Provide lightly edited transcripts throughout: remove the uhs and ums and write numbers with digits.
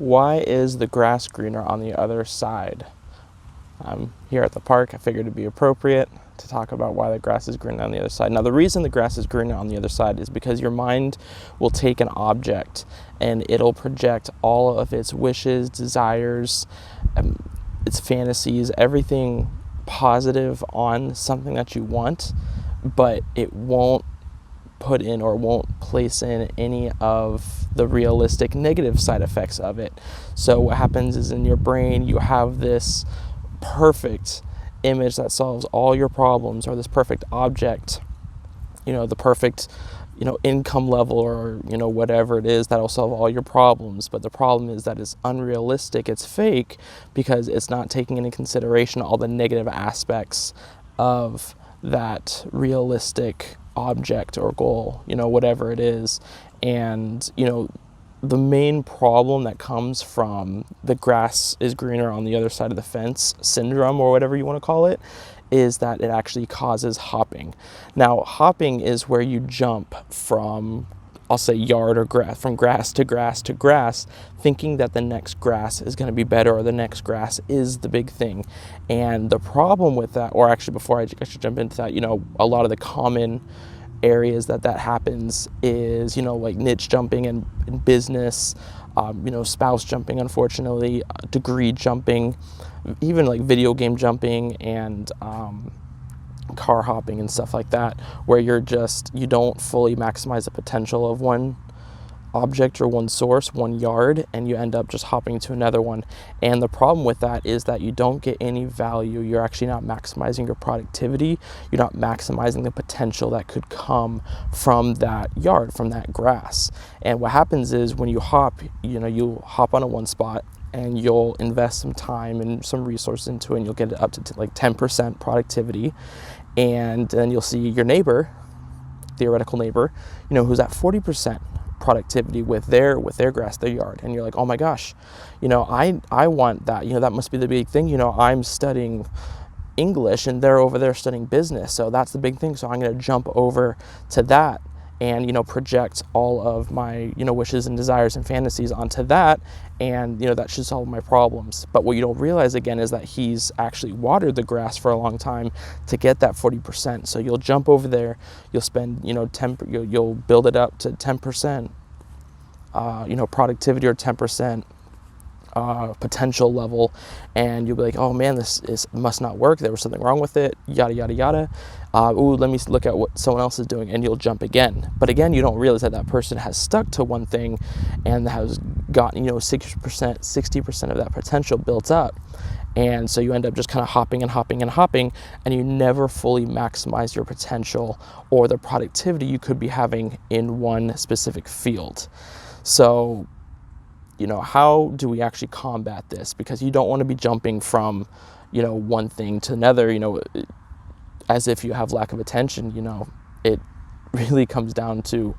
Why is the grass greener on the other side? I'm here at the park. I figured it'd be appropriate to talk about why the grass is greener on the other side. Now, the reason the grass is greener on the other side is because your mind will take an object and it'll project all of its wishes, desires, its fantasies, everything positive on something that you want, but it won't put in or won't place in any of the realistic negative side effects of it. So what happens is in your brain you have this perfect image that solves all your problems, or this perfect object, the perfect income level, or whatever it is that'll solve all your problems. But the problem is that it's unrealistic, it's fake, because it's not taking into consideration all the negative aspects of that realistic object or goal, whatever it is. And the main problem that comes from the grass is greener on the other side of the fence syndrome, or whatever you want to call it, is that it actually causes hopping. Now, hopping is where you jump from, I'll say, yard or grass, from grass to grass to grass, thinking that the next grass is going to be better, or the next grass is the big thing. And the problem with that, or actually before I should jump into that, a lot of the common areas that happens is, like niche jumping in business, spouse jumping, unfortunately, degree jumping, even like video game jumping, and car hopping and stuff like that, where you don't fully maximize the potential of one object or one source, one yard, and you end up just hopping to another one. And the problem with that is that you don't get any value. You're actually not maximizing your productivity. You're not maximizing the potential that could come from that yard, from that grass. And what happens is when you hop, you'll hop on a one spot, and you'll invest some time and some resources into it, and you'll get it up to like 10% productivity. And then you'll see your neighbor, theoretical neighbor, who's at 40% productivity with their grass, their yard. And you're like, oh my gosh, I want that. That must be the big thing. I'm studying English and they're over there studying business, so that's the big thing. So I'm going to jump over to that and project all of my wishes and desires and fantasies onto that, and that should solve my problems. But what you don't realize, again, is that he's actually watered the grass for a long time to get that 40%. So you'll jump over there, you'll spend you'll build it up to 10% productivity, or 10% potential level, and you'll be like, oh man, this must not work, there was something wrong with it, yada yada yada. Let me look at what someone else is doing, and you'll jump again. But again, you don't realize that person has stuck to one thing and has gotten 60% of that potential built up. And so you end up just kind of hopping and hopping and hopping, and you never fully maximize your potential or the productivity you could be having in one specific field. So how do we actually combat this? Because you don't want to be jumping from, one thing to another, as if you have lack of attention. It really comes down to,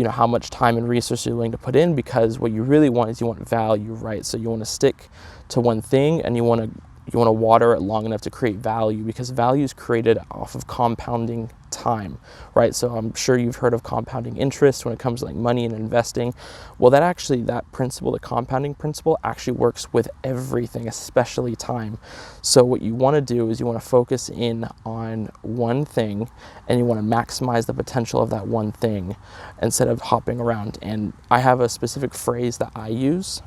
how much time and resource you're willing to put in, because what you really want is you want value, right? So you want to stick to one thing, and you want to water it long enough to create value, because value is created off of compounding time, right? So I'm sure you've heard of compounding interest when it comes to like money and investing. Well, that principle, the compounding principle, actually works with everything, especially time. So what you want to do is you want to focus in on one thing, and you want to maximize the potential of that one thing instead of hopping around. And I have a specific phrase that I use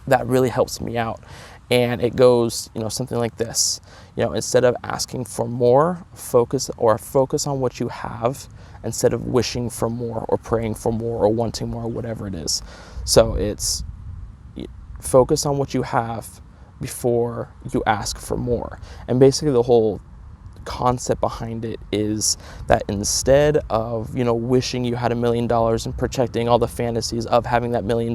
that really helps me out. And it goes, something like this. Instead of asking for more, focus on what you have, instead of wishing for more or praying for more or wanting more, whatever it is. So it's focus on what you have before you ask for more. And basically the whole concept behind it is that instead of, wishing you had $1 million and projecting all the fantasies of having that $1 million,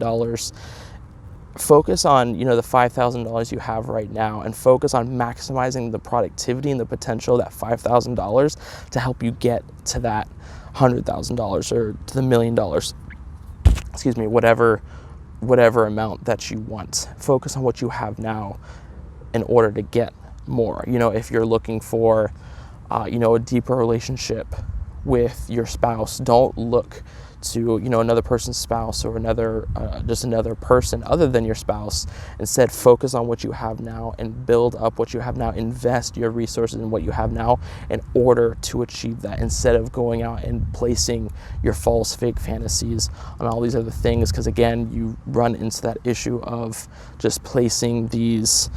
focus on, the $5,000 you have right now, and focus on maximizing the productivity and the potential of that $5,000 to help you get to that $100,000 or to the $1 million, whatever amount that you want. Focus on what you have now in order to get more. If you're looking for, a deeper relationship with your spouse. Don't look to, you know, another person's spouse or another just another person other than your spouse. Instead, focus on what you have now and build up what you have now. Invest your resources in what you have now in order to achieve that, instead of going out and placing your false fake fantasies on all these other things, because again, you run into that issue of just placing these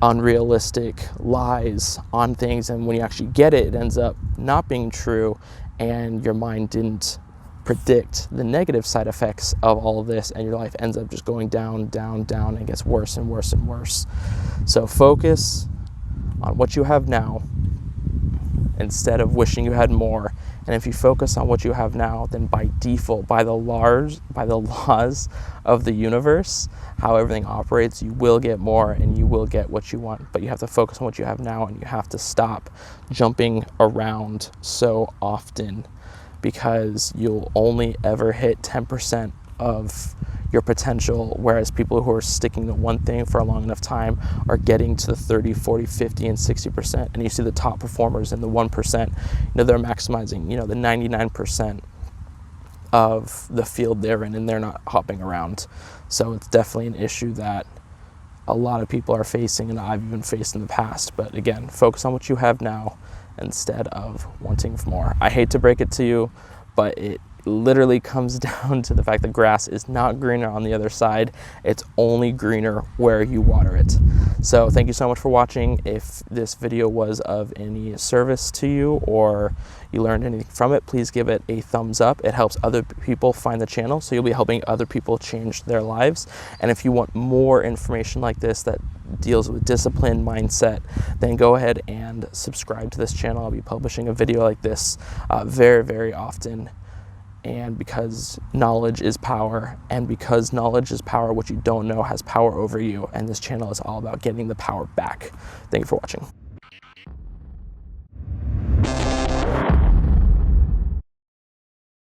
unrealistic lies on things, and when you actually get it, it ends up not being true, and your mind didn't predict the negative side effects of all of this, and your life ends up just going down, down, down, and gets worse and worse and worse. So focus on what you have now instead of wishing you had more. And if you focus on what you have now, then by default, by the laws of the universe, how everything operates, you will get more and you will get what you want. But you have to focus on what you have now, and you have to stop jumping around so often, because you'll only ever hit 10% of your potential, whereas people who are sticking to one thing for a long enough time are getting to the 30, 40, 50, and 60%. And you see the top performers in the 1%, you know, they're maximizing, you know, the 99% of the field they're in, and they're not hopping around. So it's definitely an issue that a lot of people are facing, and I've even faced in the past. But again, focus on what you have now instead of wanting more. I hate to break it to you, but it literally comes down to the fact that grass is not greener on the other side. It's only greener where you water it. So thank you so much for watching. If this video was of any service to you or you learned anything from it, please give it a thumbs up. It helps other people find the channel, so you'll be helping other people change their lives. And if you want more information like this that deals with discipline, mindset, then go ahead and subscribe to this channel. I'll be publishing a video like this very, very often. And because knowledge is power, and because knowledge is power, what you don't know has power over you. And this channel is all about getting the power back. Thank you for watching.